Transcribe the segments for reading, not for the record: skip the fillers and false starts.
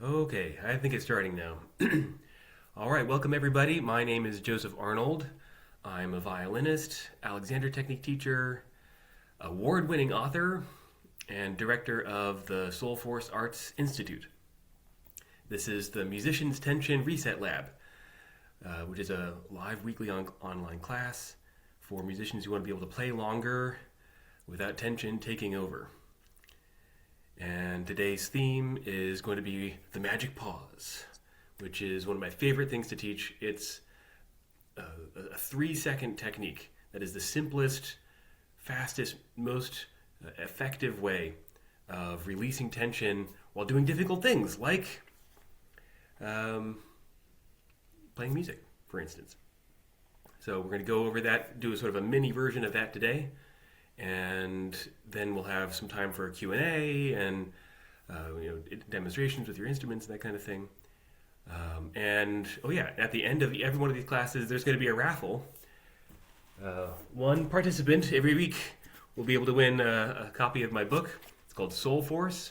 Okay, I think it's starting now. All right, welcome everybody. My name is Joseph Arnold. I'm a violinist, Alexander Technique teacher, award-winning author, and director of the Soulforce Arts Institute. This is the Musician's Tension Reset Lab, which is a live weekly online class for musicians who want to be able to play longer without tension taking over. And today's theme is going to be the magic pause, which is one of my favorite things to teach. It's a 3-second technique that is the simplest, fastest, most effective way of releasing tension while doing difficult things like playing music, for instance. So we're going to go over that, do a sort of a mini version of that today, and then we'll have some time for a Q&A and demonstrations with your instruments and that kind of thing. At the end of every one of these classes, there's going to be a raffle. One participant every week will be able to win a copy of my book. It's called Soulforce: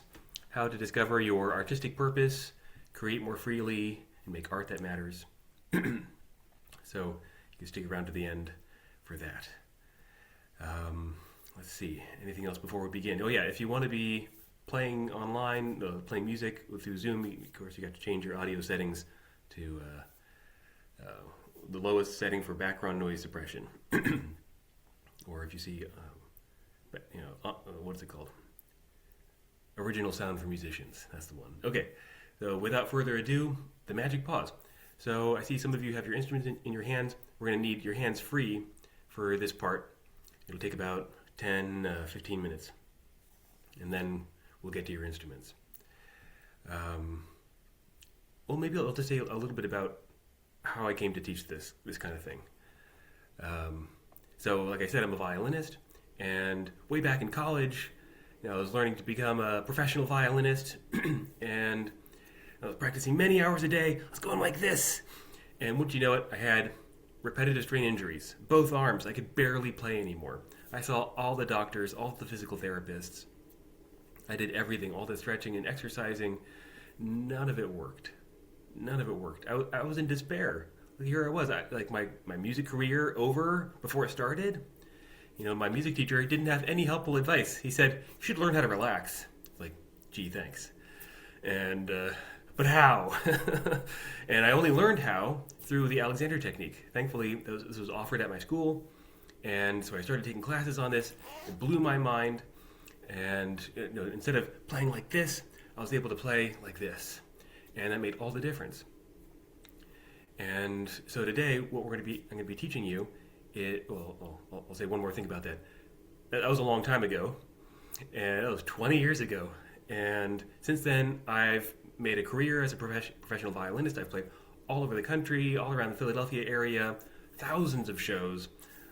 How to Discover Your Artistic Purpose, Create More Freely, and Make Art That Matters. So you can stick around to the end for that. Let's see, anything else before we begin? Oh yeah, if you want to be playing online, playing music through Zoom, of course you got to change your audio settings to the lowest setting for background noise suppression. Or if you see, what is it called? Original sound for musicians, that's the one. Okay, so without further ado, the magic pause. So I see some of you have your instruments in your hands. We're going to need your hands free for this part. It'll take about 10, 15 minutes. And then we'll get to your instruments. Maybe I'll just say a little bit about how I came to teach this kind of thing. So like I said, I'm a violinist. And way back in college, I was learning to become a professional violinist. And I was practicing many hours a day. I was going like this. And wouldn't you know it, I had repetitive strain injuries. Both arms, I could barely play anymore. I saw all the doctors, all the physical therapists. I did everything, all the stretching and exercising. None of it worked. None of it worked. I was in despair. Here I was, my music career over before it started. My music teacher didn't have any helpful advice. He said, you should learn how to relax. It's like, gee, thanks. And, but how? And I only learned how through the Alexander technique. Thankfully, this was offered at my school. And so I started taking classes on this. It blew my mind. And instead of playing like this, I was able to play like this. And that made all the difference. And so today, I'm going to be teaching you, I'll say one more thing about that. That was a long time ago. And that was 20 years ago. And since then, I've made a career as a professional violinist. I've played all over the country, all around the Philadelphia area, thousands of shows.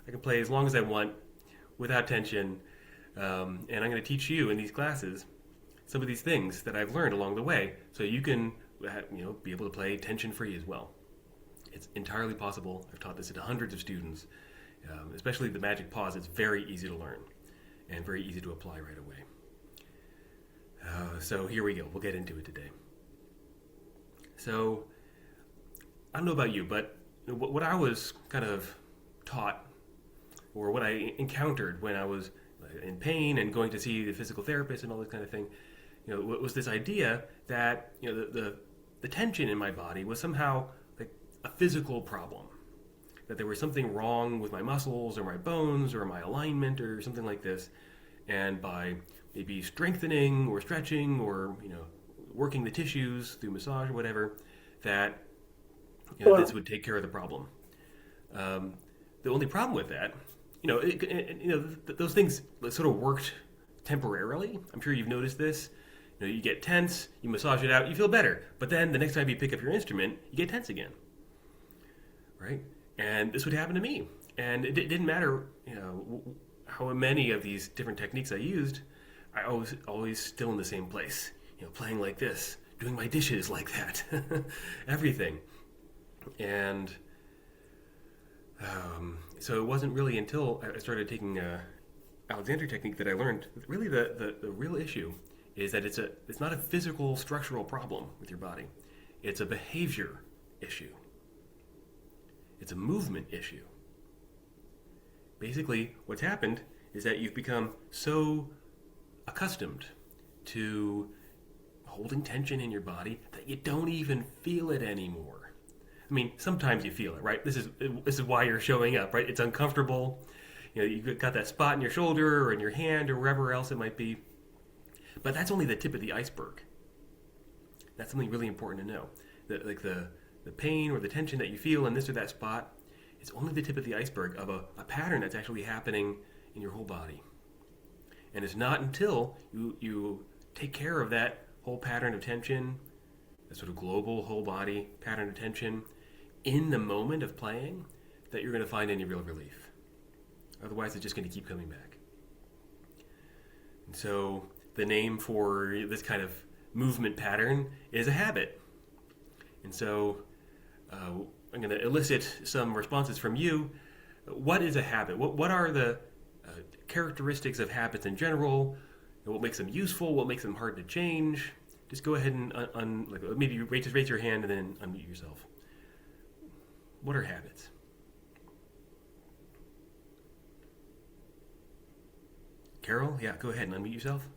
I can play as long as I want without tension. And I'm going to teach you in these classes some of these things that I've learned along the way so you can be able to play tension-free as well. It's entirely possible. I've taught this to hundreds of students, especially the magic pause. It's very easy to learn and very easy to apply right away. So here we go. We'll get into it today. So I don't know about you, but what I was kind of taught, or what I encountered when I was in pain and going to see the physical therapist and all this kind of thing, was this idea that the tension in my body was somehow like a physical problem, that there was something wrong with my muscles or my bones or my alignment or something like this, and by maybe strengthening or stretching or working the tissues through massage or whatever, that this would take care of the problem. The only problem with that, those things sort of worked temporarily. I'm sure you've noticed this. You get tense, you massage it out, you feel better. But then the next time you pick up your instrument, you get tense again, right? And this would happen to me. And it didn't matter, how many of these different techniques I used. I was always still in the same place, playing like this, doing my dishes like that, everything. And so it wasn't really until I started taking Alexander technique that I learned really the real issue is that it's not a physical structural problem with your body. It's a behavior issue. It's a movement issue. Basically, what's happened is that you've become so accustomed to holding tension in your body that you don't even feel it anymore. I mean, sometimes you feel it, right? This is why you're showing up, right? It's uncomfortable. You know, you've got that spot in your shoulder or in your hand or wherever else it might be. But that's only the tip of the iceberg. That's something really important to know. The pain or the tension that you feel in this or that spot is only the tip of the iceberg of a pattern that's actually happening in your whole body. And it's not until you take care of that whole pattern of tension, that sort of global whole body pattern of tension, in the moment of playing, that you're going to find any real relief. Otherwise, it's just going to keep coming back. And so the name for this kind of movement pattern is a habit. And so I'm going to elicit some responses from you. What is a habit? What are the characteristics of habits in general? What makes them useful? What makes them hard to change? Just go ahead and maybe just raise your hand and then unmute yourself. What are habits? Carol, yeah, go ahead and unmute yourself.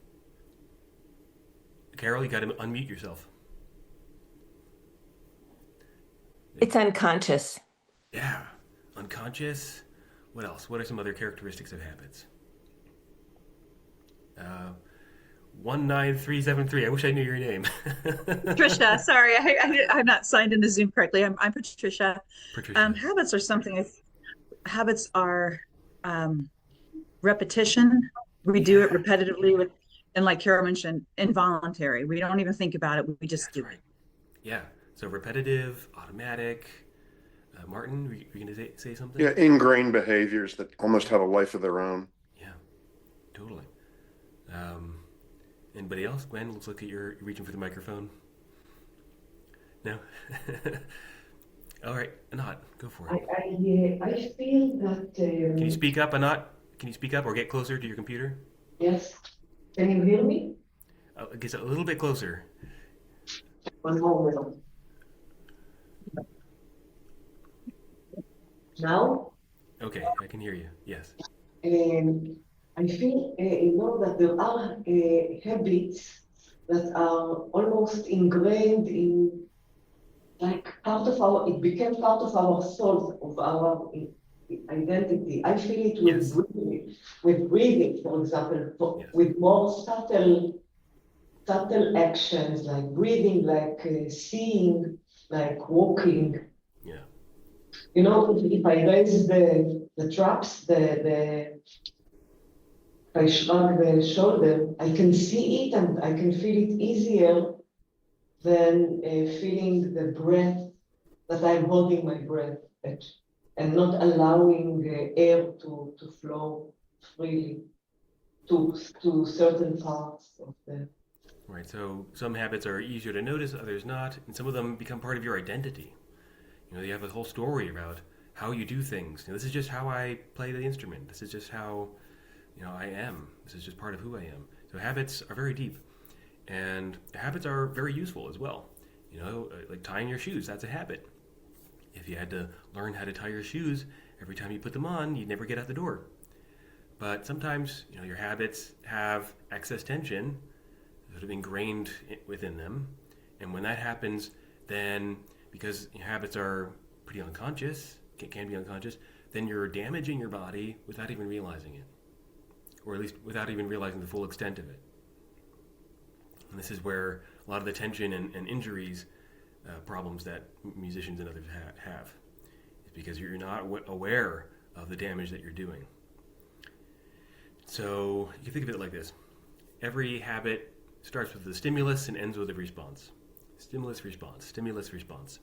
Carol, you got to unmute yourself. It's unconscious. Yeah, unconscious. What else? What are some other characteristics of habits? 19373. I wish I knew your name. Patricia, sorry, I'm not signed into Zoom correctly. I'm Patricia. Patricia. Habits are repetition. We do it repetitively and like Carol mentioned, involuntary. We don't even think about it. We just do it. Yeah. So repetitive, automatic. Martin, were you going to say something? Yeah, ingrained behaviors that almost have a life of their own. Yeah, totally. Anybody else? Gwen, let's look at you're reaching for the microphone. No? All right, Anat, go for it. I feel that... Can you speak up, Anat? Can you speak up or get closer to your computer? Yes. Can you hear me? Get a little bit closer. One moment. Now? Okay, I can hear you. Yes. I feel, that there are habits that are almost ingrained in, like it became part of our soul, of our identity. I feel it with breathing, for example, with more subtle actions, like breathing, like seeing, like walking. Yeah. You know, if I raise the traps, if I shrug the shoulder, I can see it and I can feel it easier than feeling the breath, that I'm holding my breath and not allowing air to flow freely to certain parts of the... Right, so some habits are easier to notice, others not, and some of them become part of your identity. You know, you have a whole story about how you do things. You know, this is just how I play the instrument. This is just how, I am. This is just part of who I am. So habits are very deep. And habits are very useful as well. You know, like tying your shoes, that's a habit. If you had to learn how to tie your shoes, every time you put them on, you'd never get out the door. But sometimes, your habits have excess tension sort of ingrained within them. And when that happens, then because your habits are pretty unconscious, can be unconscious, then you're damaging your body without even realizing it. Or at least without even realizing the full extent of it. And this is where a lot of the tension and injuries, problems that musicians and others have. It's because you're not aware of the damage that you're doing. So you can think of it like this. Every habit starts with a stimulus and ends with a response. Stimulus, response, stimulus, response.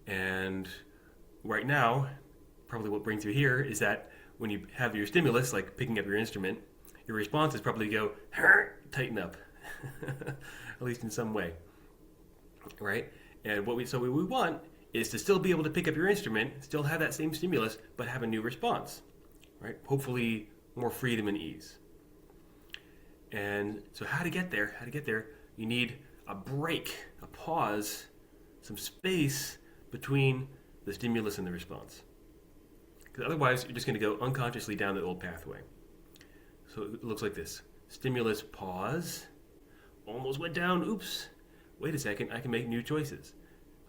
And right now, probably what brings you here is that when you have your stimulus, like picking up your instrument, your response is probably to go, tighten up, at least in some way, right? And what we want is to still be able to pick up your instrument, still have that same stimulus, but have a new response, right? Hopefully more freedom and ease. And so how to get there? You need a break, a pause, some space between the stimulus and the response. Because otherwise, you're just going to go unconsciously down the old pathway. So it looks like this. Stimulus, pause. Almost went down. Oops. Wait a second. I can make new choices.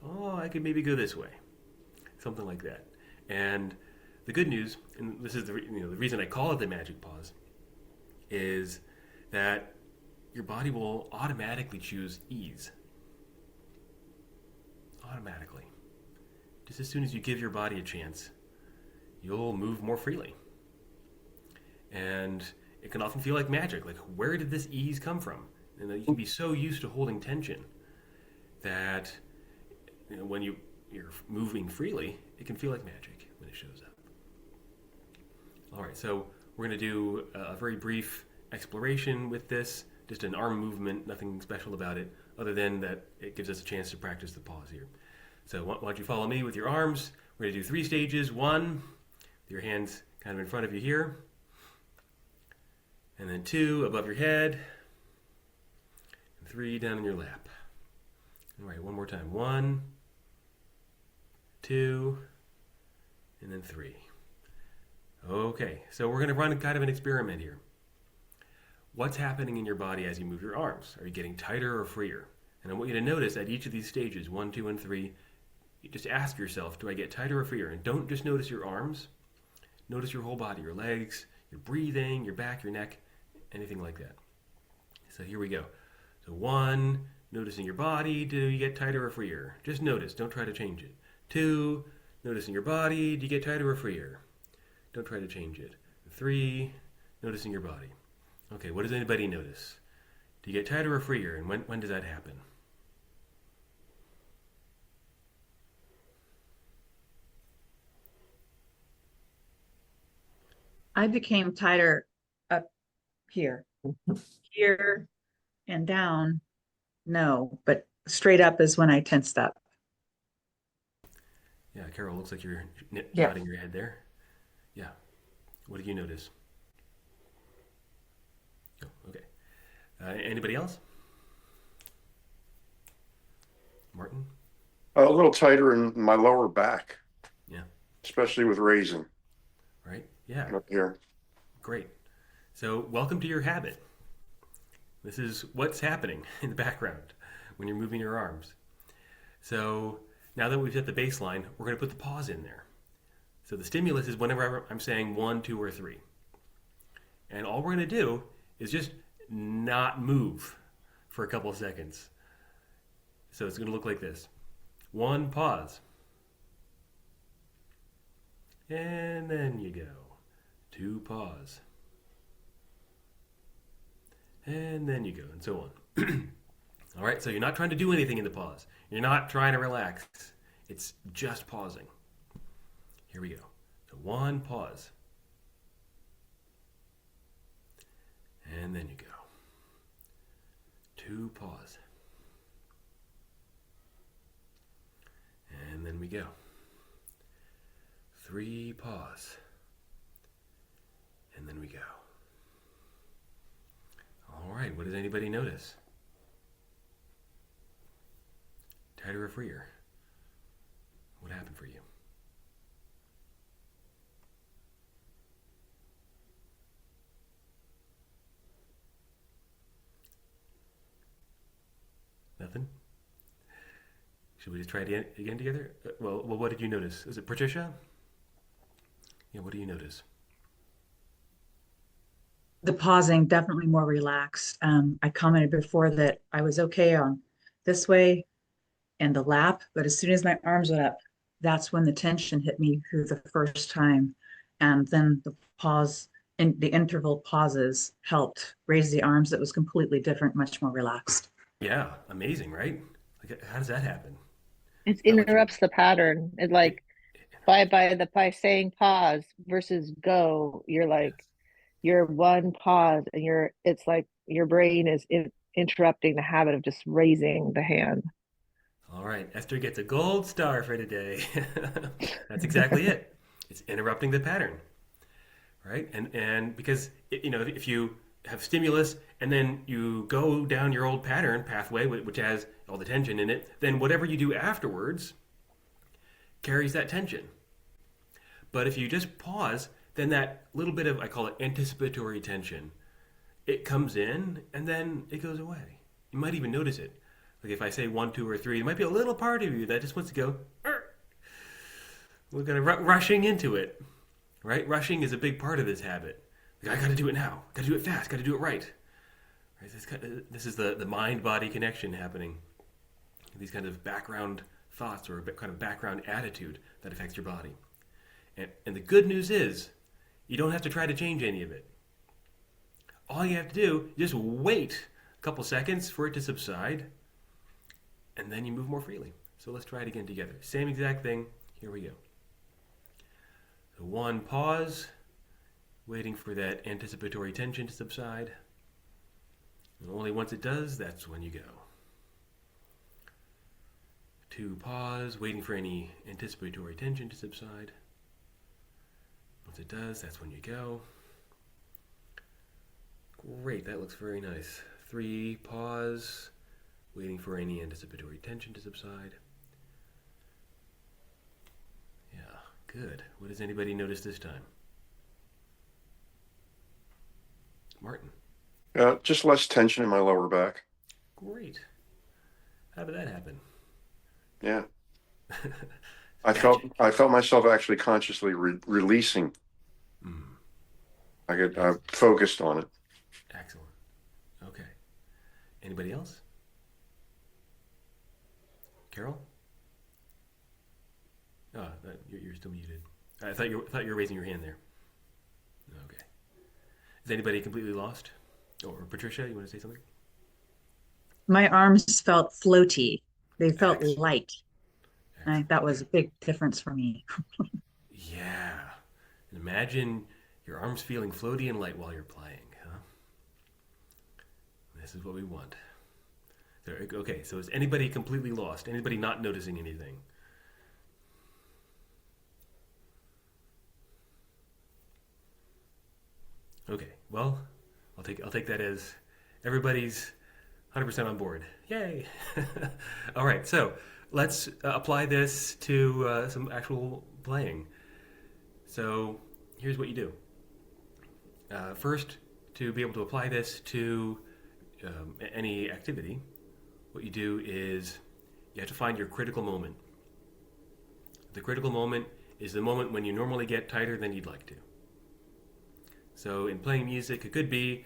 Oh, I could maybe go this way. Something like that. And the good news, and this is the reason I call it the magic pause, is that your body will automatically choose ease. Automatically. Just as soon as you give your body a chance, you'll move more freely. And it can often feel like magic. Like, where did this ease come from? And you can be so used to holding tension that when you're moving freely, it can feel like magic when it shows up. All right, so we're going to do a very brief exploration with this, just an arm movement, nothing special about it, other than that it gives us a chance to practice the pause here. So why don't you follow me with your arms? We're going to do 3 stages. 1, with your hands kind of in front of you here. And then 2, above your head. And 3, down in your lap. All right, one more time. 1, 2, and then 3. Okay, so we're going to run kind of an experiment here. What's happening in your body as you move your arms? Are you getting tighter or freer? And I want you to notice at each of these stages, 1, 2, and 3, you just ask yourself, do I get tighter or freer? And don't just notice your arms. Notice your whole body, your legs, your breathing, your back, your neck, anything like that. So here we go. So 1, noticing your body, do you get tighter or freer? Just notice, don't try to change it. 2, noticing your body, do you get tighter or freer? Don't try to change it. 3, noticing your body. Okay, what does anybody notice? Do you get tighter or freer? And when does that happen? I became tighter up here, here and down. No, but straight up is when I tensed up. Yeah, Carol, looks like you're Yeah. nodding your head there. Yeah. What did you notice? Oh, okay. Anybody else? Martin? A little tighter in my lower back, Yeah. especially with raising Right? Yeah. up here. Great. So welcome to your habit. This is what's happening in the background when you're moving your arms. So now that we've set the baseline, we're going to put the pause in there. So the stimulus is whenever I'm saying 1, 2, or 3. And all we're going to do is just not move for a couple of seconds. So it's going to look like this. 1, pause. And then you go. 2, pause. And then you go, and so on. All right, so you're not trying to do anything in the pause. You're not trying to relax. It's just pausing. Here we go. So 1, pause. And then you go. 2, pause. And then we go. 3, pause. And then we go. All right, what does anybody notice? Tighter or freer? What happened for you? Nothing? Should we just try it again together? Well, what did you notice? Is it Patricia? Yeah, what do you notice? The pausing, definitely more relaxed. I commented before that I was okay on this way and the lap, but as soon as my arms went up, that's when the tension hit me for the first time. And then the pause and the interval pauses helped raise the arms. It was completely different, much more relaxed. Yeah, amazing, right? Like, how does that happen? It Not like interrupts the pattern. It like by saying pause versus go, you're like you're 1 pause and it's like your brain is interrupting the habit of just raising the hand. All right, Esther gets a gold star for today. That's exactly it. It's interrupting the pattern, right? And because if you have stimulus, and then you go down your old pathway, which has all the tension in it, then whatever you do afterwards carries that tension. But if you just pause, then that little bit of, I call it anticipatory tension, it comes in and then it goes away. You might even notice it. Like if I say 1, 2, or 3, there might be a little part of you that just wants to go, "Arr!" We're kind of rushing into it, right? Rushing is a big part of this habit. Like, I got to do it now. Got to do it fast. Got to do it right. This is the mind-body connection happening. These kind of background thoughts or kind of background attitude that affects your body. And the good news is, you don't have to try to change any of it. All you have to do is just wait a couple seconds for it to subside, and then you move more freely. So let's try it again together. Same exact thing. Here we go. So 1, pause, waiting for that anticipatory tension to subside. And only once it does, that's when you go. 2, pause, waiting for any anticipatory tension to subside. Once it does, that's when you go. Great, that looks very nice. 3, pause, waiting for any anticipatory tension to subside. Yeah, good. What does anybody notice this time? Martin. Just less tension in my lower back. Great. How did that happen? Yeah. I felt myself actually consciously releasing. I focused on it. Excellent. Okay. Anybody else? Carol? Oh, you're still muted. I thought you were raising your hand there. Okay. Is anybody completely lost? Or Patricia, you want to say something? My arms felt floaty. They felt Excellent. light. That was a big difference for me. Yeah. And imagine your arms feeling floaty and light while you're playing, huh? This is what we want. Okay, so is anybody completely lost? Anybody not noticing anything? Okay, well, I'll take that as everybody's 100% on board. Yay! All right, so let's apply this to some actual playing. So here's what you do. First, to be able to apply this to any activity, what you do is you have to find your critical moment. The critical moment is the moment when you normally get tighter than you'd like to. So in playing music, it could be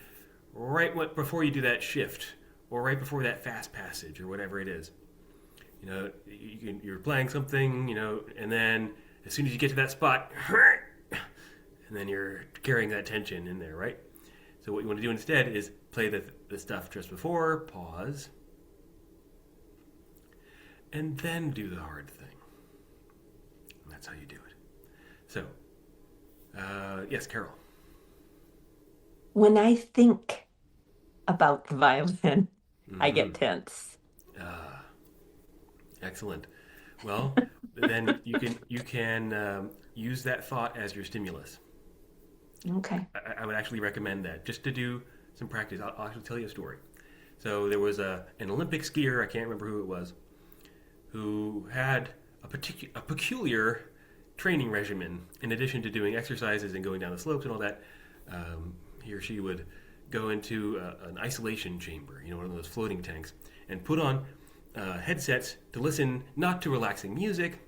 right before you do that shift, or right before that fast passage, or whatever it is. You know, you're playing something, you know, and then as soon as you get to that spot, and then you're carrying that tension in there, right? So what you want to do instead is play the stuff just before, pause, and then do the hard thing. And that's how you do it. So, yes, Carol. When I think about the violin, I get tense. Excellent. Well, then you can use that thought as your stimulus. Okay. I would actually recommend that just to do some practice. I'll actually tell you a story. So there was an Olympic skier, I can't remember who it was, who had a peculiar training regimen. In addition to doing exercises and going down the slopes and all that, he or she would go into an isolation chamber, you know, one of those floating tanks, and put on headsets to listen not to relaxing music,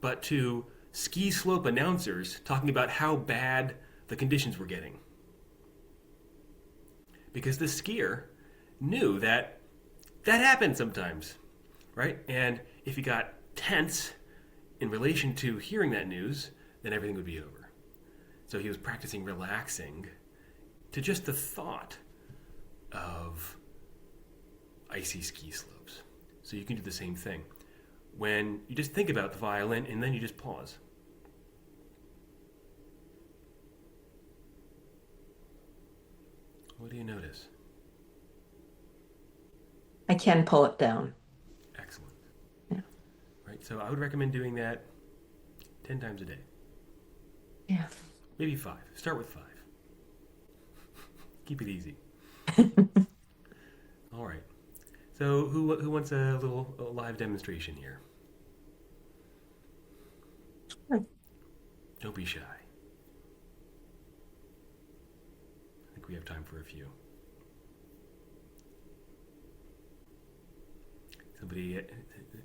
but to ski slope announcers talking about how bad the conditions were getting. Because the skier knew that happened sometimes, right? And if he got tense in relation to hearing that news, then everything would be over. So he was practicing relaxing to just the thought of icy ski slopes. So you can do the same thing. When you just think about the violin and then you just pause. What do you notice? I can pull it down. Excellent. Yeah. Right, so I would recommend doing that 10 times a day. Yeah. Maybe 5. Start with 5. Keep it easy. All right. So who wants a little live demonstration here? Don't be shy. I think we have time for a few.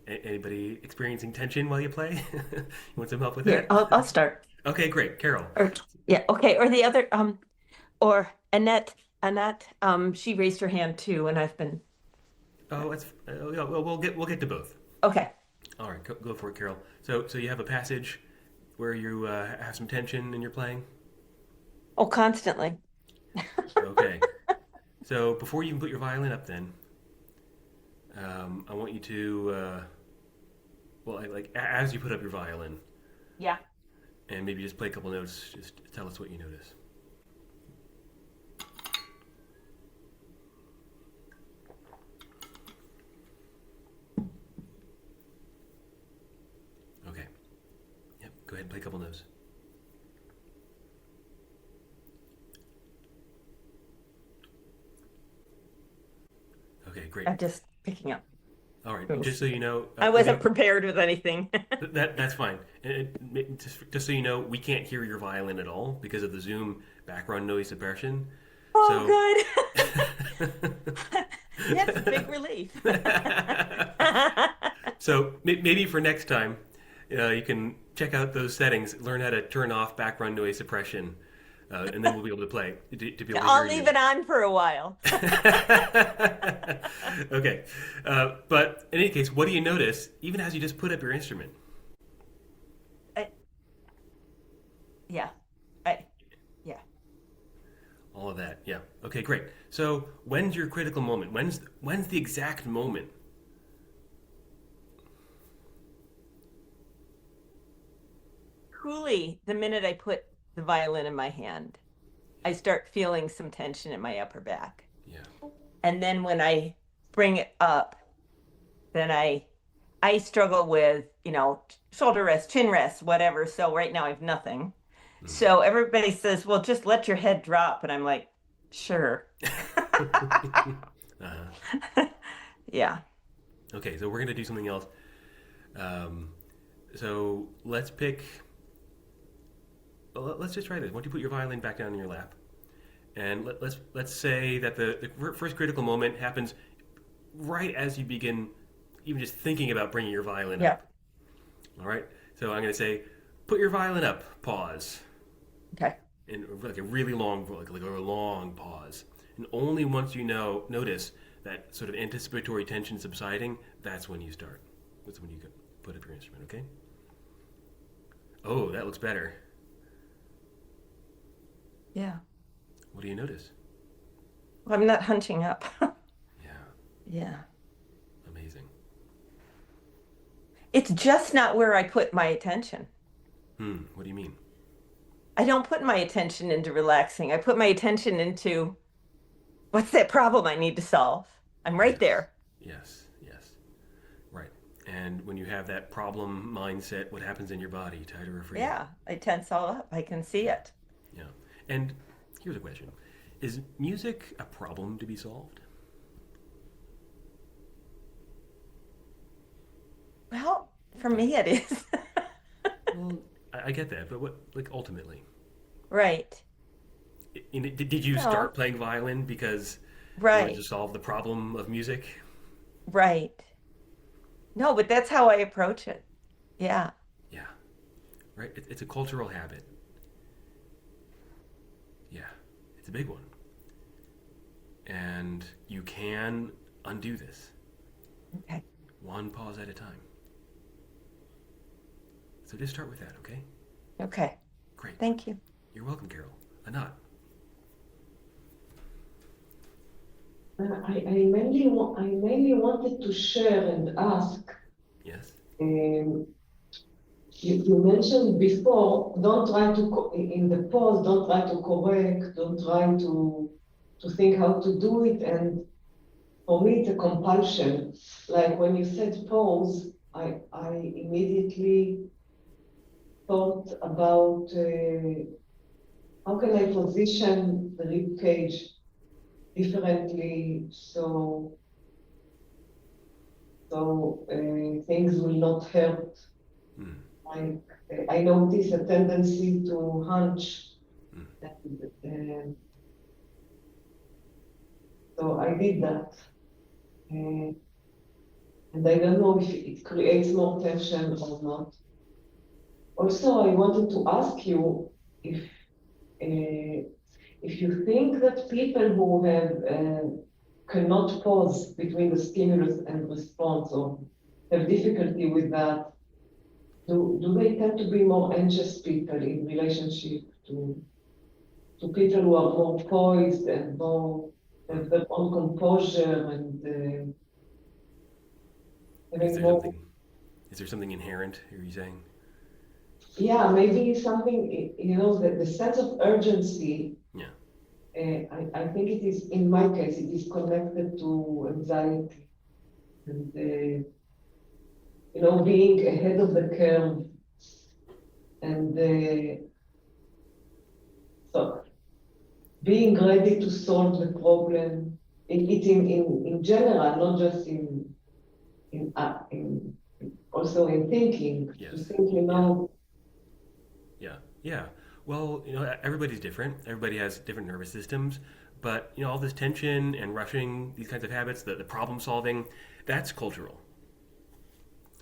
Anybody experiencing tension while you play? You want some help with Here, that? I'll start. Okay, great. Carol. Or yeah, okay. Or the other, or Annette, she raised her hand too, and I've been Oh, it's yeah, well, we'll get to both. okay. All right, go for it, Carol. So you have a passage where you have some tension in your playing. Oh, constantly. Okay. So before you can put your violin up, then I want you to well, as you put up your violin, Yeah. and maybe just play a couple notes. Just tell us what you notice. Okay. Yep. Go ahead and play a couple notes. Okay, great. I'm just picking up. All right. Just so you know, I wasn't prepared with anything. that's fine. And just so you know, we can't hear your violin at all because of the Zoom background noise suppression. Oh, good. That's a big relief. So maybe for next time, you can check out those settings, learn how to turn off background noise suppression, and then we'll be able to play. To be able to I'll hear leave you. it on for a while. Okay, but in any case, what do you notice even as you just put up your instrument? Yeah. Yeah. All of that, yeah. Okay, great. So when's your critical moment? When's the exact moment? Truly, the minute I put the violin in my hand, I start feeling some tension in my upper back. Yeah. And then when I bring it up, then I struggle with, shoulder rest, chin rest, whatever. So right now I have nothing. So everybody says, well, just let your head drop. And I'm like, sure. Yeah. Okay, so we're gonna do something else. So let's pick. Well, let's just try this. Why don't you put your violin back down in your lap, and let's say that the first critical moment happens right as you begin, even just thinking about bringing your violin Yeah. up. All right. So I'm gonna say, put your violin up. Pause. Okay. And like a really long, like a long pause. And only once you notice that sort of anticipatory tension subsiding, that's when you start. That's when you put up your instrument, okay? Oh, that looks better. Yeah. What do you notice? Well, I'm not hunching up. Yeah, Yeah. amazing. It's just not where I put my attention. What do you mean? I don't put my attention into relaxing. I put my attention into what's that problem I need to solve? I'm right Yes. there. Yes, yes. Right. And when you have that problem mindset, what happens in your body? Tight or free? Yeah. I tense all up. I can see it. Yeah. And here's a question. Is music a problem to be solved? Well, for me it is. Well, I get that, but what, like, ultimately? Right. Did you No. start playing violin because you wanted Right. to solve the problem of music? Right. No, but that's how I approach it. Yeah. Yeah. Right? It's a cultural habit. Yeah. It's a big one. And you can undo this Okay. one pause at a time. So just start with that, okay? Okay. Great. Thank you. You're welcome, Carol. Anat. I mainly wanted to share and ask. Yes? You mentioned before, don't try to in the pause. Don't try to correct. Don't try to think how to do it. And for me, it's a compulsion. Like when you said pause, I immediately thought about how can I position the rib cage differently, things will not hurt. Mm. Like I notice a tendency to hunch, Mm. and so I did that. Uh, and I don't know if it creates more tension or not. Also, I wanted to ask you uh, if you think that people who have cannot pause between the stimulus and response or have difficulty with that, do they tend to be more anxious people in relationship to people who are more poised and more have their own composure and Is having there more, something? Is there something inherent? Are you saying? yeah, maybe something, the sense of urgency. Yeah. I think it is, in my case, it is connected to anxiety and, being ahead of the curve and so being ready to solve the problem in general, not just in also in thinking, to Yes. think, Yeah. Yeah. Yeah. Well, everybody's different. Everybody has different nervous systems, but all this tension and rushing, these kinds of habits, the problem solving, that's cultural.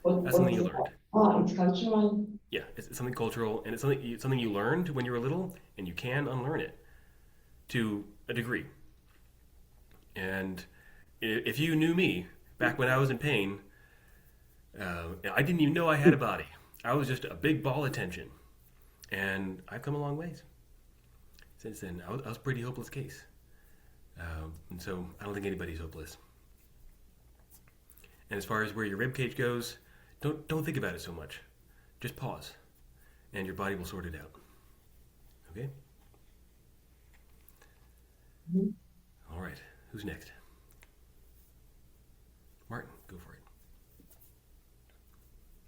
That's something what's you that? learned. It's cultural. Yeah, it's something cultural, and it's something you learned when you were little, and you can unlearn it to a degree. And if you knew me back when I was in pain, I didn't even know I had a body. I was just a big ball of tension, and I've come a long ways since then. I was a pretty hopeless case, and so I don't think anybody's hopeless. And as far as where your rib cage goes, don't think about it so much. Just pause, and your body will sort it out. Okay. Mhm. All right. Who's next? Martin, go for it.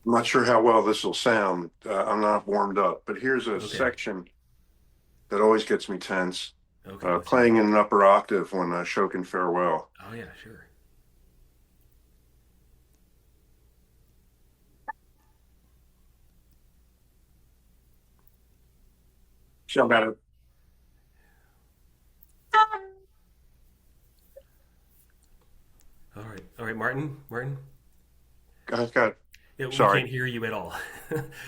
I'm not sure how well this will sound. I'm not warmed up, but here's a Okay. section that always gets me tense. Okay. Let's hear it. Playing in an upper octave when Shokin Farewell. Oh yeah, sure. Jump at it. All right, Martin. Martin. Got. Yeah, we Sorry, can't hear you at all.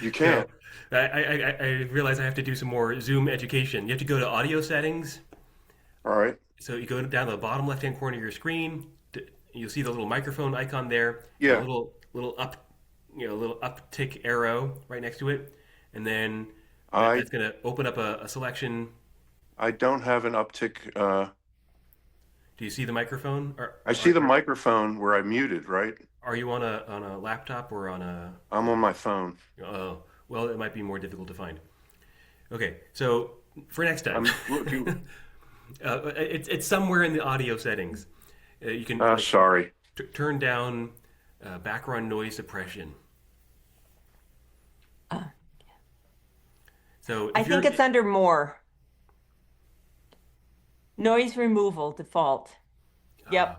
you So can't. I realize I have to do some more Zoom education. You have to go to audio settings. All right. So you go down to the bottom left-hand corner of your screen. You'll see the little microphone icon there, and a Yeah, little up, little uptick arrow right next to it, and then I that's going to open up a selection. I don't have an uptick. Do you see the microphone? I see the microphone where I muted. Right. Are you on a laptop or on a? I'm on my phone. Oh, well, it might be more difficult to find. Okay, so for next time, I'm looking. it's somewhere in the audio settings. You can Sorry. turn down background noise suppression. So I if you're think it's under more. Noise removal default. uh, Yep.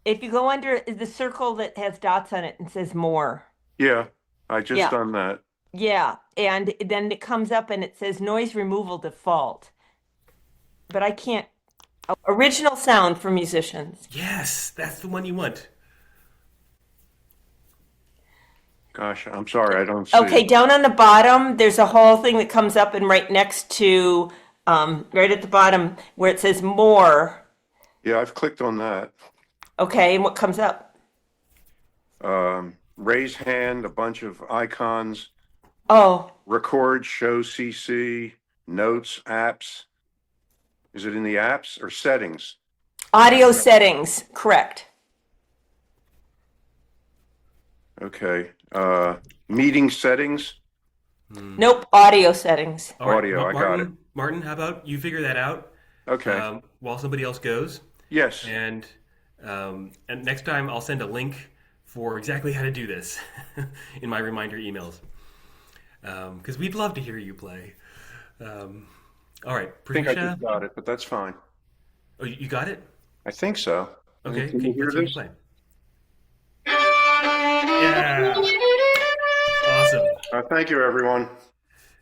If you go under the circle that has dots on it and says more. Yeah, I just Yeah. done that. Yeah. And then it comes up and it says noise removal default. But I can't. Original sound for musicians. yes, that's the one you want. Gosh, I'm sorry. I don't see Okay, it. down on the bottom, there's a whole thing that comes up, and right next to, right at the bottom where it says more. Yeah, I've clicked on that. Okay, and what comes up? Raise hand, a bunch of icons, Oh, record, show CC, notes, apps. Is it in the apps or settings? audio settings, correct. Okay. Meeting settings, Nope, audio settings. All right, audio. I got it. Martin, how about you figure that out Okay. while somebody else goes, Yes. and next time I'll send a link for exactly how to do this in my reminder emails, because we'd love to hear you play. All right, I think I Prisha. just got it, but that's fine. Oh, you got it? I think so. Okay, Can you hear let's hear you this? play. Yeah, awesome. Thank you, everyone.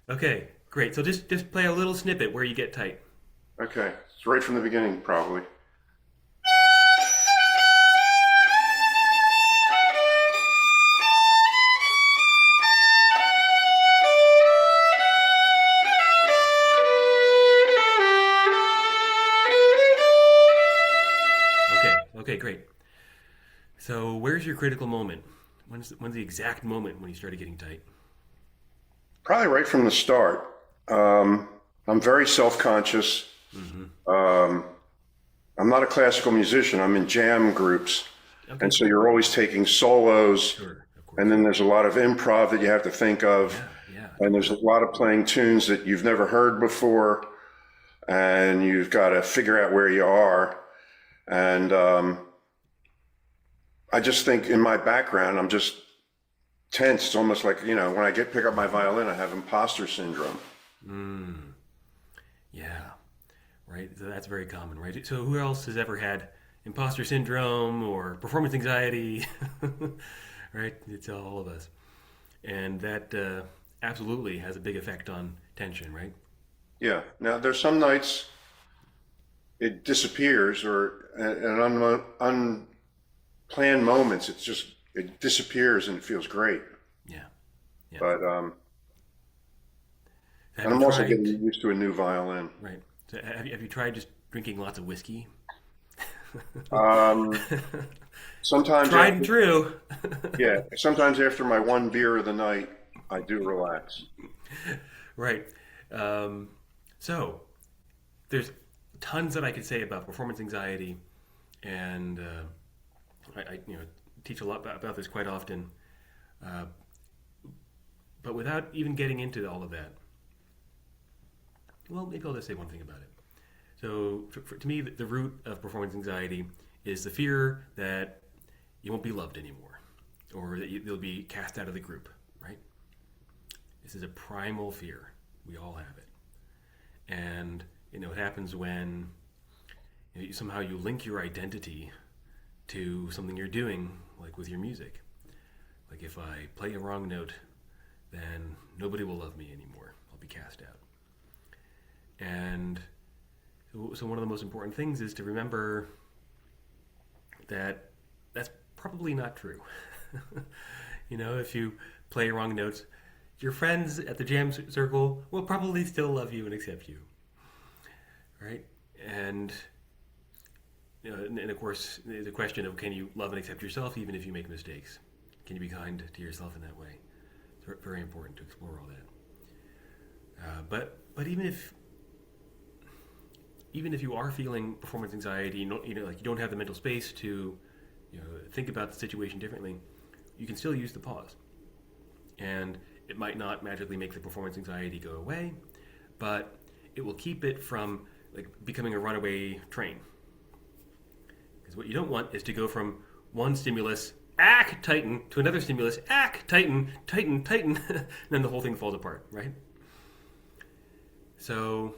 Okay, great. So just play a little snippet where you get tight. Okay, it's right from the beginning, probably. Okay, great. So where's your critical moment? When's the exact moment when you started getting tight? Probably right from the start. I'm very self-conscious. Um, I'm not a classical musician. I'm in jam groups. Okay, And so you're always taking solos, sure, of course. and then there's a lot of improv that you have to think of. Yeah, And there's a lot of playing tunes that you've never heard before, and you've got to figure out where you are. And I just think in my background, I'm just tense. It's almost like, when I pick up my violin, I have imposter syndrome. yeah, right. So that's very common, right? So who else has ever had imposter syndrome or performance anxiety? Right? It's all of us, and that absolutely has a big effect on tension, right? Yeah. Now, there's some nights it disappears, or an unplanned moments, it disappears and it feels great. Yeah, yeah. But Have and you I'm also tried? getting used to a new violin. Right. So have you tried just drinking lots of whiskey? Um, sometimes Tried and after, true. yeah, sometimes after my one beer of the night, I do relax. Right. Um, so there's tons that I could say about performance anxiety, and I teach a lot about this quite often. Uh, but without even getting into all of that, well, maybe I'll just say one thing about it. So to me, the root of performance anxiety is the fear that you won't be loved anymore, or that you'll be cast out of the group. Right. This is a primal fear. We all have it. And it happens when somehow you link your identity to something you're doing, like with your music. Like if I play a wrong note, then nobody will love me anymore. I'll be cast out. And so one of the most important things is to remember that that's probably not true. If you play wrong notes, your friends at the jam circle will probably still love you and accept you, right? And and of course, the question of can you love and accept yourself even if you make mistakes? Can you be kind to yourself in that way? It's very important to explore all that. But even if you are feeling performance anxiety, like you don't have the mental space to think about the situation differently, you can still use the pause. And it might not magically make the performance anxiety go away, but it will keep it from becoming a runaway train. Because what you don't want is to go from one stimulus, tighten, to another stimulus, tighten, tighten, tighten, and then the whole thing falls apart, right? So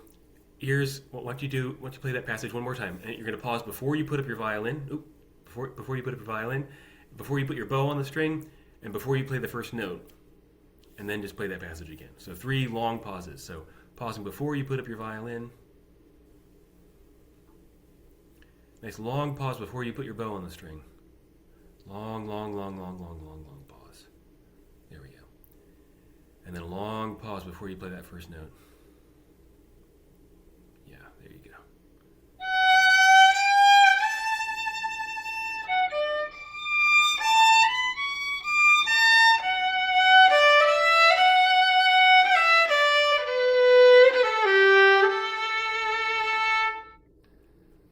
here's what you do. Once you play that passage one more time, and you're going to pause before you put up your violin. Before you put up your violin, before you put your bow on the string, and before you play the first note, and then just play that passage again. So 3 long pauses. So pausing before you put up your violin. Nice long pause before you put your bow on the string. Long, long, long, long, long, long, long pause. There we go. And then a long pause before you play that first note. Yeah, there you go.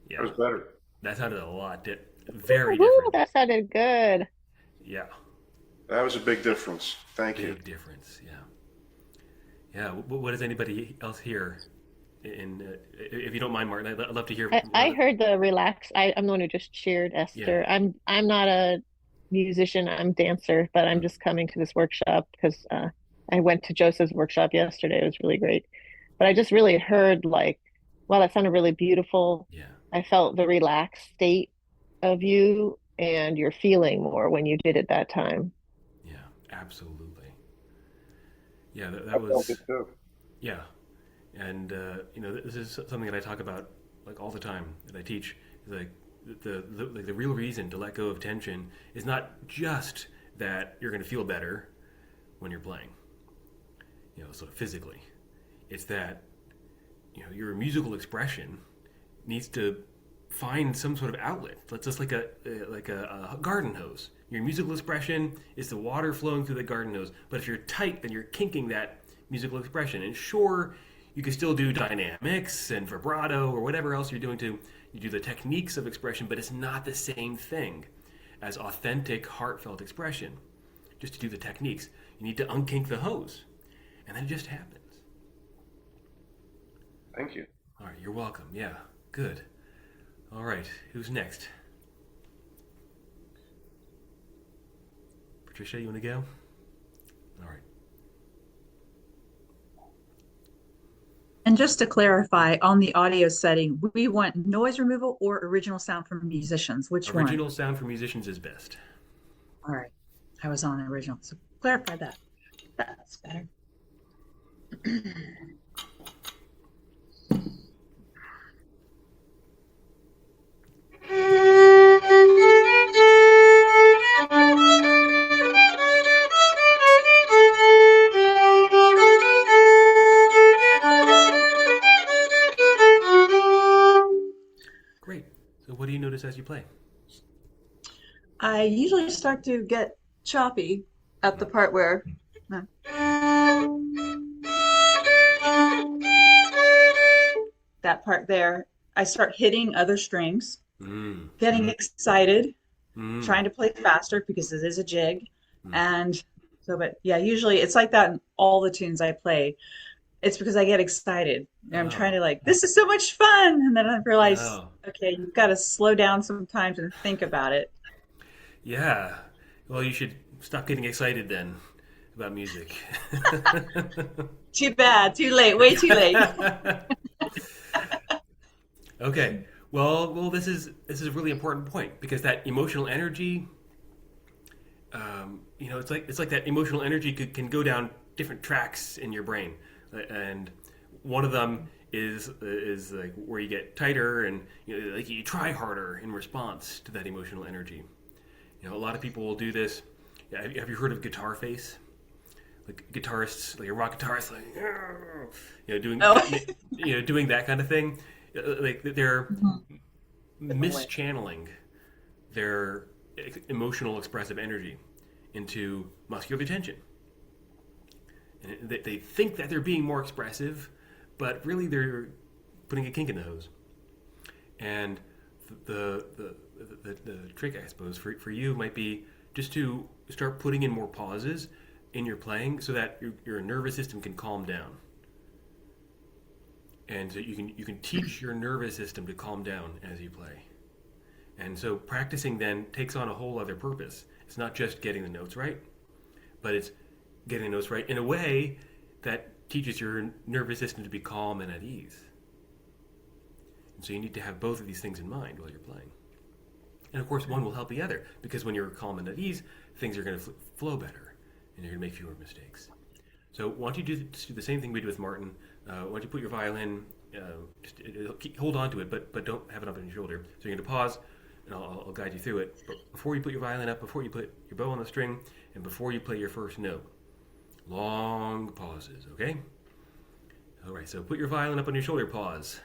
That Yeah, was better. that sounded a lot very Woo, different. that sounded good. Yeah, That was a big difference. Thank you. big difference. Yeah, yeah. What does anybody else hear? If you don't mind, Martin, I'd love to hear. I heard the relax. I'm the one who just cheered Yeah. Esther. I'm not a musician. I'm a dancer, but I'm just coming to this workshop because I went to Joseph's workshop yesterday. It was really great. But I just really heard like, wow, that sounded really beautiful. Yeah. I felt the relaxed state of you and you're feeling more when you did it that time. Yeah, absolutely. Yeah, I that felt it was, too. yeah. And, this is something that I talk about like all the time that I teach. Is like like the real reason to let go of tension is not just that you're going to feel better when you're playing, sort of physically. It's that, your musical expression needs to find some sort of outlet. It's just like a garden hose. Your musical expression is the water flowing through the garden hose. But if you're tight, then you're kinking that musical expression. And sure, you can still do dynamics and vibrato or whatever else you're doing to you do the techniques of expression, but it's not the same thing as authentic, heartfelt expression. Just to do the techniques, you need to unkink the hose, and then it just happens. Thank you. All right, you're welcome. Yeah, good. All right, who's next? Patricia, you want to go? All right. And just to clarify, on the audio setting, we want noise removal or original sound from musicians. Which one? Original sound for musicians is best. All right. I was on original. So clarify that. That's better. Great. So what do you notice as you play? I usually start to get choppy at the part where that part there. I start hitting other strings, Mm. getting excited, Mm. trying to play faster because it is a jig. And so, but yeah, usually it's like that in all the tunes I play. It's because I get excited. And I'm trying to this is so much fun. And then I realize, Oh. okay, you've got to slow down sometimes and think about it. Yeah. Well, you should stop getting excited then about music. Too bad, too late, way too late. Okay. Well, this is a really important point because that emotional energy, it's like that emotional energy can go down different tracks in your brain, and one of them is like where you get tighter and like you try harder in response to that emotional energy. A lot of people will do this. Yeah, have you heard of guitar face? Like guitarists, like a rock guitarist, like doing doing that kind of thing. Like they're mischanneling their emotional expressive energy into muscular tension. And they think that they're being more expressive, but really they're putting a kink in the hose. And the trick, I suppose, for you might be just to start putting in more pauses in your playing so that your nervous system can calm down. And so you can teach your nervous system to calm down as you play. And so practicing then takes on a whole other purpose. It's not just getting the notes right, but it's getting the notes right in a way that teaches your nervous system to be calm and at ease. And so you need to have both of these things in mind while you're playing. And of course, one will help the other because when you're calm and at ease, things are going to flow better and you're going to make fewer mistakes. So why don't you just do the same thing we did with Martin. Why don't you put your violin, hold on to it, but don't have it up on your shoulder. So you're going to pause, and I'll guide you through it. But before you put your violin up, before you put your bow on the string, and before you play your first note, long pauses, okay? All right, so put your violin up on your shoulder, pause.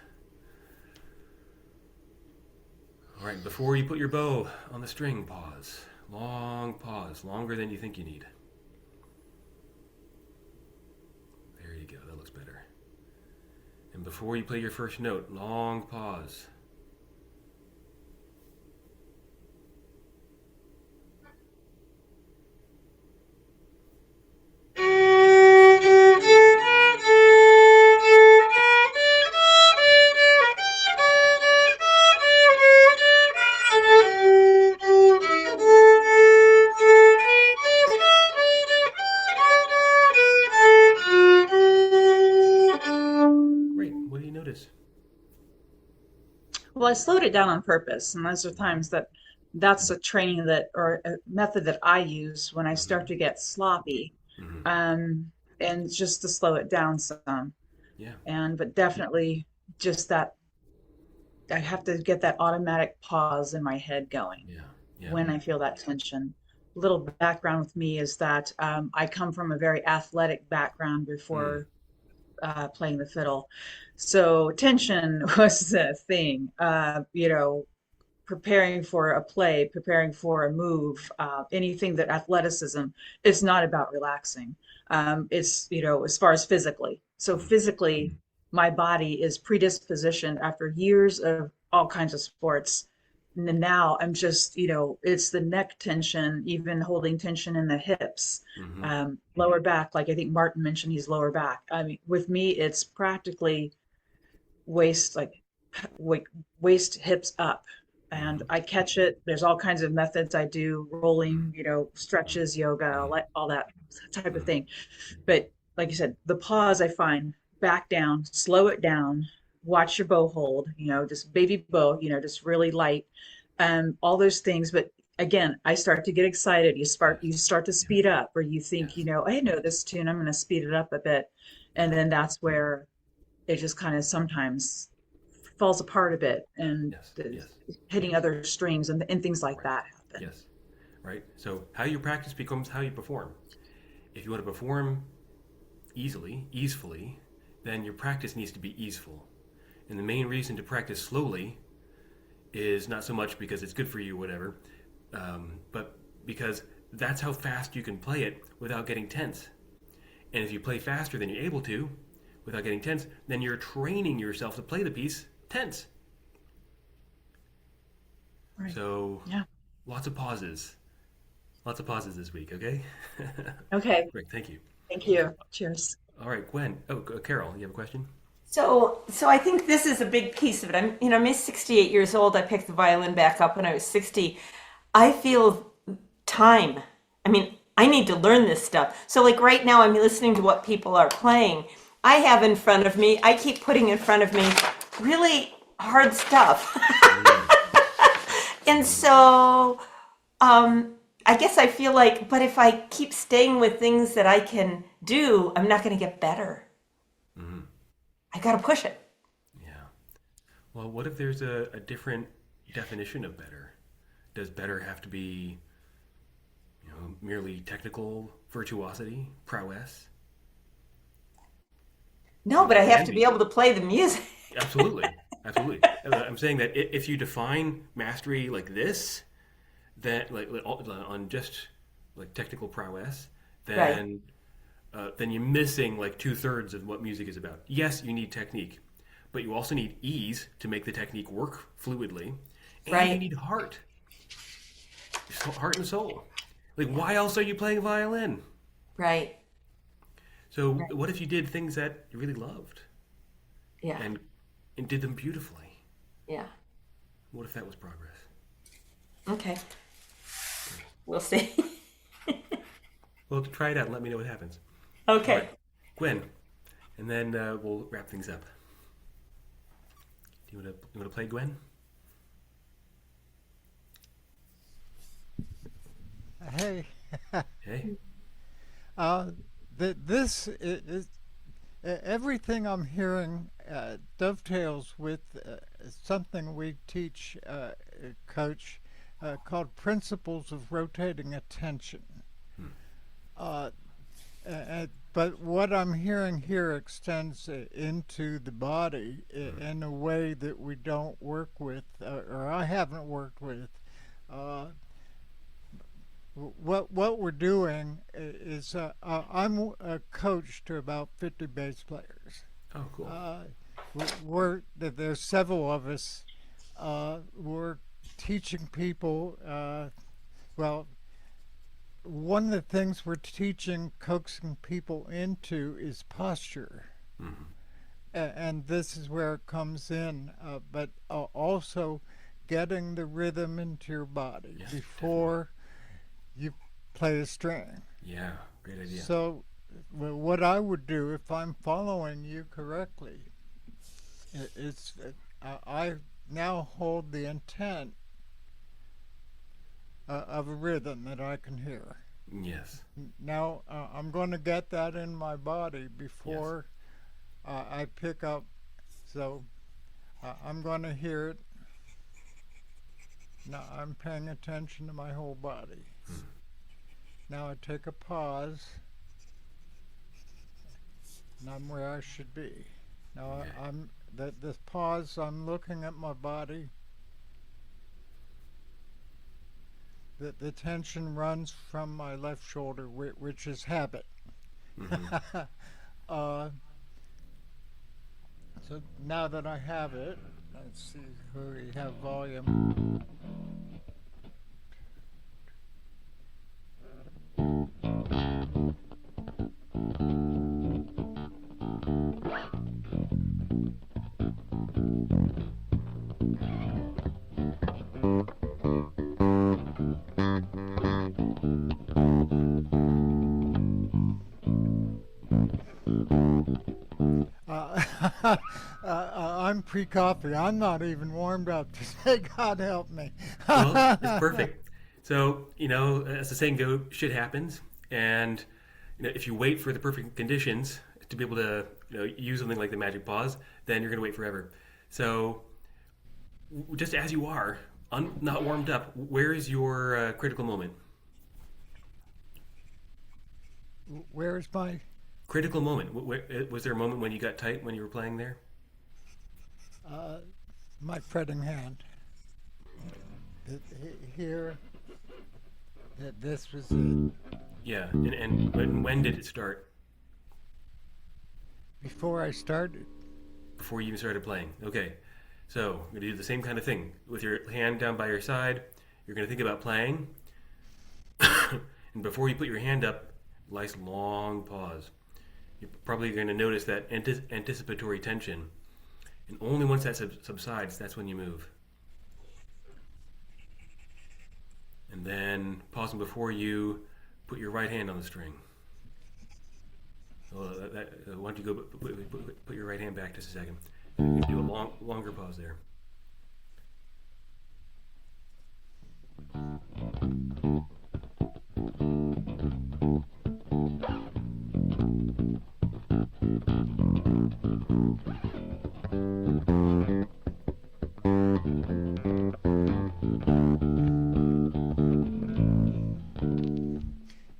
All right, before you put your bow on the string, pause. Long pause, longer than you think you need. There you go, that looks better. And before you play your first note, long pause. Great, what do you notice? I slowed it down on purpose, and those are times that's a training that or a method that I use when I start Hmm. to get sloppy, Hmm. um, and just to slow it down some. Yeah. And but definitely just that I have to get that automatic pause in my head going Yeah. Yeah. when I feel that tension. Little background with me is that I come from a very athletic background Mm. before playing the fiddle. So tension was a thing, preparing for a play, preparing for a move, anything that athleticism, it's not about relaxing. As far as physically. So Mm. physically, my body is predispositioned after years of all kinds of sports. And now I'm just, it's the neck tension, even holding tension in the hips, Hmm. lower back. Like I think Martin mentioned, he's lower back. I mean, with me, it's practically waist, like waist hips up, and Hmm. I catch it. There's all kinds of methods I do, rolling, stretches, yoga, Hmm. all that type of Hmm. thing. But like you said, the pause I find, back down, slow it down, watch your bow hold, just baby bow, just really light, all those things. But again, I start to get excited. Yes. You start to Yes. speed up, or you think, Yes. I know this tune, I'm going to speed it up a bit. And Yeah. then that's where it just kind of sometimes falls apart a bit, and Yes. the Yes. hitting other strings and things like Right. that happen. Yes. Right. So how you practice becomes how you perform. If you want to perform easefully, then your practice needs to be easeful. And the main reason to practice slowly is not so much because it's good for you, whatever, but because that's how fast you can play it without getting tense. And if you play faster than you're able to, without getting tense, then you're training yourself to play the piece tense. Right. So, Yeah. lots of pauses. Lots of pauses this week, okay? Okay. Great, thank you. Thank you. Cheers. All right, Gwen. Oh, Carol, you have a question? So I think this is a big piece of it. I'm 68 years old. I picked the violin back up when I was 60. I feel time. I mean, I need to learn this stuff. So like right now I'm listening to what people are playing. I have in front of me, I keep putting in front of me really hard stuff. Mm, And mm, so I guess I feel like, but if I keep staying with things that I can do, I'm not going to get better. mm. I got to push it. Yeah. Well, what if there's a different definition of better? Does better have to be, merely technical virtuosity, prowess? I No, mean, but I it have can to be be. able to play the music. Absolutely. Absolutely. I'm saying that if you define mastery like this, that on just like technical prowess, Right, then you're missing like two-thirds of what music is about. Yes, you need technique, but you also need ease to make the technique work fluidly, and you right, need heart and soul. Like, why else are you playing violin? right. So, Right. what if you did things that you really loved Yeah, and did them beautifully? yeah. What if that was progress? Okay, we'll see. Well, try it out and let me know what happens. All right, Okay. Gwen, and then we'll wrap things up. Do you want to play, Gwen? Hey, Hey. uh, this is everything I'm hearing dovetails with something we teach, Coach, called principles of rotating attention. Hmm. Uh, but what I'm hearing here extends into the body Hmm. in a way that we don't work with, or I haven't worked with. Uh, what we're doing is I'm a coach to about 50 bass players. Oh, cool. Uh, there's several of us. We're teaching people. Well, one of the things we're teaching, coaxing people into is posture. Hmm. And this is where it comes in, but also getting the rhythm into your body Yes, definitely. before you play a string. Yeah, great idea. So, what I would do if I'm following you correctly, it's now hold the intent of a rhythm that I can hear. Yes. Now I'm going to get that in my body Yes. before I pick up. So I'm going to hear it. Now I'm paying attention to my whole body. Now I take a pause, and I'm where I should be. Now Okay. I'm that this pause. I'm looking at my body. The tension runs from my left shoulder, which is habit. Mm-hmm. uh, so now that I have it, let's see where we have volume. I'm pre-coffee. I'm not even warmed up to say, God help me. Well, it's perfect. So, as the saying goes, shit happens. And, if you wait for the perfect conditions to be able to, use something like the magic pause, then you're going to wait forever. So, just as you are, not warmed up, where is your critical moment? Where's my Critical moment. Was there a moment when you got tight when you were playing there? my fretting hand? Here, that this was it. Yeah. And when did it start? Before I started. Before you even started playing. Okay. So, you're going to do the same kind of thing. With your hand down by your side, you're going to think about playing. And before you put your hand up, nice long pause. You're probably going to notice that anticipatory tension. And only once that subsides, that's when you move. And then pausing before you put your right hand on the string. Well, why don't you go put your right hand back just a second. You can do a longer pause there.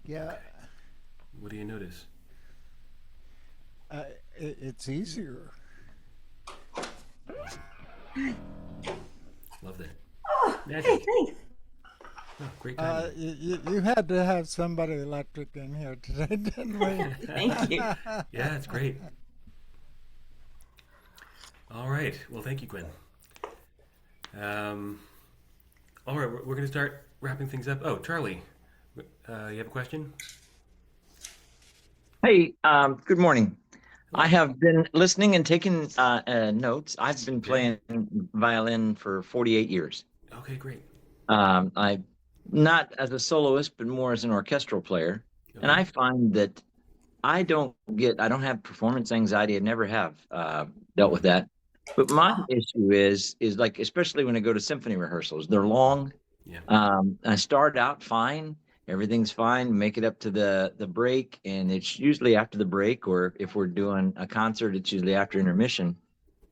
Yeah, What do you notice? it's easier. Love that. Oh, hey, Magic. thanks. Oh, great timing. You had to have somebody electric in here today, didn't we? Thank you. Yeah, it's great. All right. Well, thank you, Gwen. All right, we're going to start wrapping things up. Oh, Charlie, you have a question? Hey, good morning. I have been listening and taking notes. I've been playing violin for 48 years. Okay, great. I not as a soloist, but more as an orchestral player. And Okay. I find that I don't have performance anxiety. I never have dealt with that. But my issue is like, especially when I go to symphony rehearsals, they're long. Yeah. I start out fine. Everything's fine. Make it up to the break, and it's usually after the break, or if we're doing a concert, it's usually after intermission,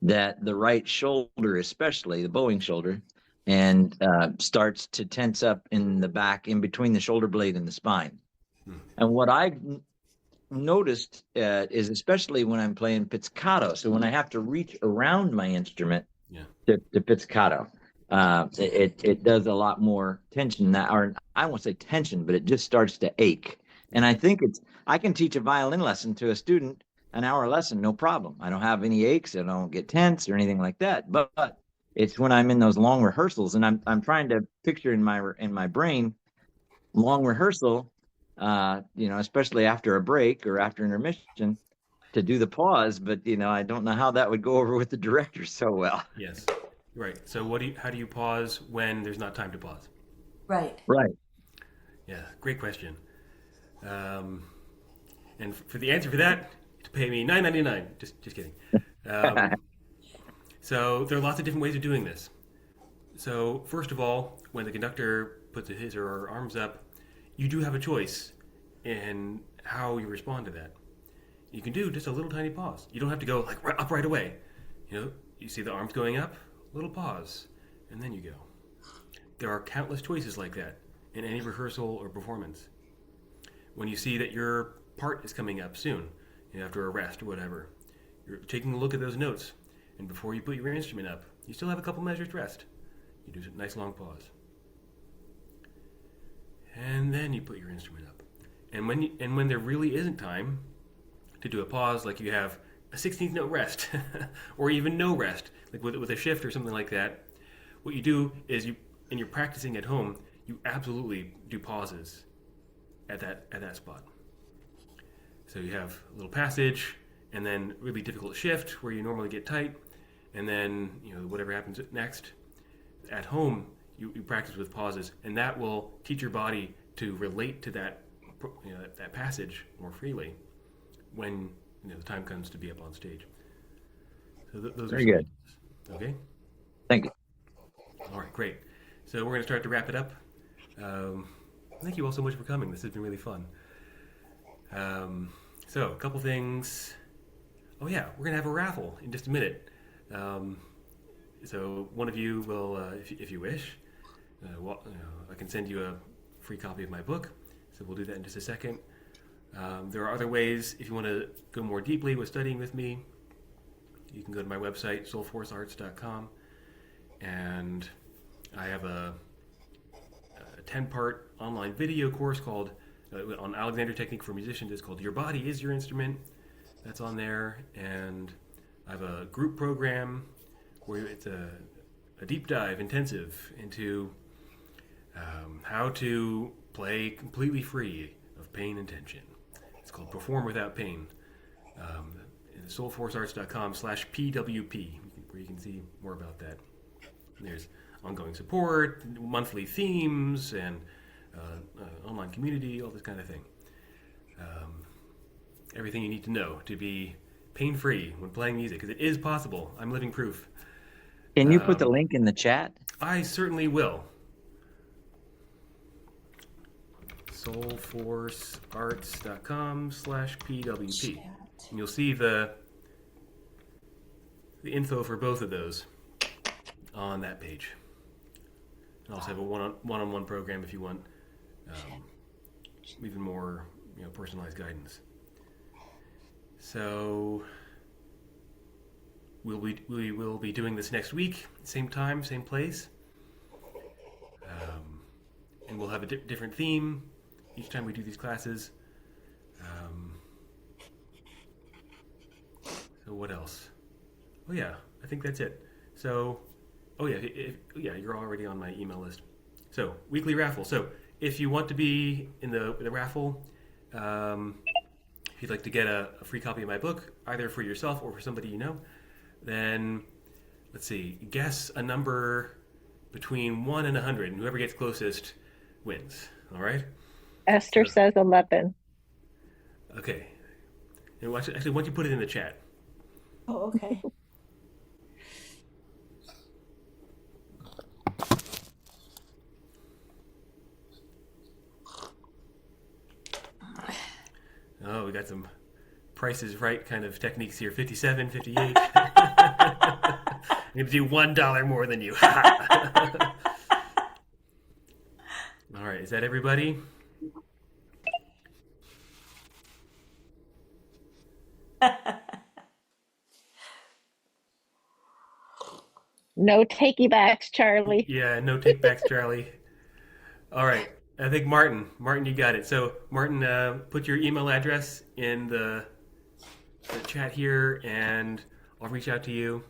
that the right shoulder, especially the bowing shoulder, and starts to tense up in the back, in between the shoulder blade and the spine. Hmm. And what I've noticed is, especially when I'm playing pizzicato, so when I have to reach around my instrument Yeah. to pizzicato, it does a lot more tension, or I won't say tension, but it just starts to ache. And I think I can teach a violin lesson to a student, an hour lesson, no problem. I don't have any aches. I don't get tense or anything like that. But it's when I'm in those long rehearsals, and I'm trying to picture in my brain long rehearsal, especially after a break or after intermission, to do the pause. But I don't know how that would go over with the director so well. Yes. Right. So how do you pause when there's not time to pause? Right. Right. Yeah, great question. And for the answer for that, to pay me $9.99. Just kidding. So there are lots of different ways of doing this. So first of all, when the conductor puts his or her arms up, you do have a choice in how you respond to that. You can do just a little tiny pause. You don't have to go like up right away. You know, you see the arms going up, little pause, and then you go. There are countless choices like that in any rehearsal or performance. When you see that your part is coming up soon, you know, after a rest or whatever, you're taking a look at those notes, and before you put your instrument up, you still have a couple measures to rest. You do a nice long pause. And then you put your instrument up. And when there really isn't time to do a pause, like you have a 16th note rest, or even no rest, like with a shift or something like that, what you do is and you're practicing at home, you absolutely do pauses at that spot. So you have a little passage, and then really difficult shift where you normally get tight, and then whatever happens next. At home, you practice with pauses, and that will teach your body to relate to that that passage more freely when the time comes to be up on stage. So those Very are good. Okay. Thank you. All right, great. So we're going to start to wrap it up. Thank you all so much for coming. This has been really fun. So a couple things. Oh yeah, we're going to have a raffle in just a minute. So one of you will, if you wish, I can send you a free copy of my book. So we'll do that in just a second. There are other ways. If you want to go more deeply with studying with me, you can go to my website, soulforcearts.com, and I have a 10-part online video course called on Alexander Technique for Musicians. It's called Your Body is Your Instrument. That's on there. And I have a group program where it's a deep dive intensive into how to play completely free of pain and tension. It's called Perform Without Pain. Soulforcearts.com/PWP, where you can see more about that. There's ongoing support, monthly themes, and online community, all this kind of thing. Everything you need to know to be pain-free when playing music, because it is possible. I'm living proof. Can you put the link in the chat? I certainly will. Soulforcearts.com/PWP. And you'll see the info for both of those on that page. And also have a one-on-one program if you want even more personalized guidance. So we will be doing this next week, same time, same place, and we'll have a different theme each time we do these classes. So what else? Oh yeah, I think that's it. So, oh yeah, you're already on my email list. So weekly raffle. So if you want to be in the raffle, if you'd like to get a free copy of my book, either for yourself or for somebody you know, then let's see, guess a number between 1 and 100, and whoever gets closest wins. All right? Esther says 11. Okay. And actually, why don't you put it in the chat? Oh, okay. Oh, we got some Price is Right kind of techniques here. 57, 58. I'm going to do $1 more than you. All right, is that everybody? No takey backs, Charlie. Yeah, no take backs, Charlie. All right, I think Martin, you got it. So Martin, put your email address in the chat here, and I'll reach out to you,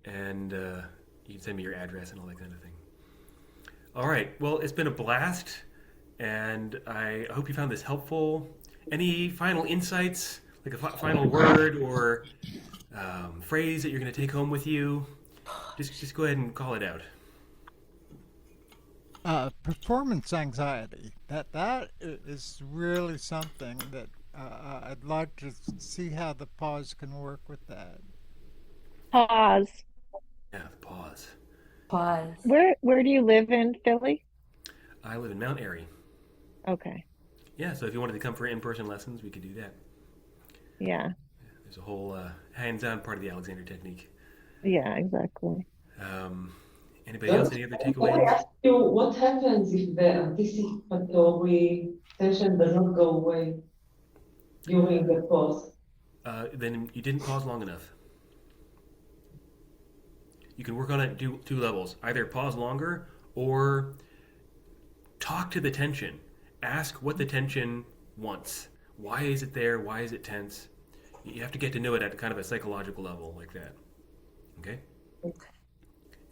and you can send me your address and all that kind of thing. All right, well, it's been a blast, and I hope you found this helpful. Any final insights, like a final word or phrase that you're going to take home with you? Just go ahead and call it out. Performance anxiety. That is really something that I'd like to see how the pause can work with that. Pause. the pause. Pause. Where do you live in Philly? I live in Mount Airy. Okay. Yeah, so if you wanted to come for in-person lessons, we could do that. Yeah. There's a whole hands-on part of the Alexander technique. Yeah, exactly. Um, Anybody else? Any other Can I takeaways? ask you what happens if the anticipatory tension does not go away during the pause? Then you didn't pause long enough. You can work on it two levels. Either pause longer or talk to the tension. Ask what the tension wants. Why is it there? Why is it tense? You have to get to know it at kind of a psychological level like that. Okay?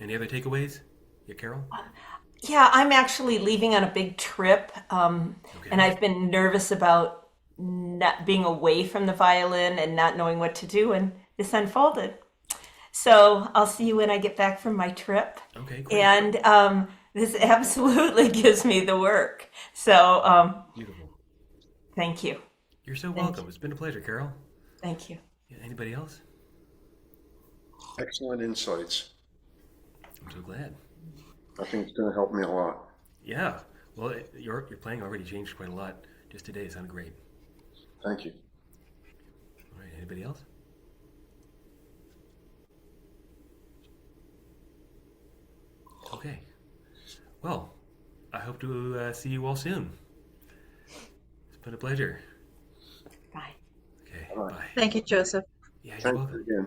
Any other takeaways? Yeah, Carol? Yeah, I'm actually leaving on a big trip, Okay. and I've been nervous about not being away from the violin and not knowing what to do, and this unfolded. So I'll see you when I get back from my trip. Okay, great. And this absolutely gives me the work. So Beautiful. thank you. You're so Thank welcome. you. It's been a pleasure, Carol. Thank you. Yeah, anybody else? Excellent insights. I'm so glad. I think it's going to help me a lot. Yeah. Well, your playing already changed quite a lot. Just today, it sounded great. Thank you. All right. Anybody else? Okay. Well, I hope to see you all soon. It's been a pleasure. Bye. Okay. All right. Bye. Thank you, Joseph. Yeah, you're Thank welcome. you again.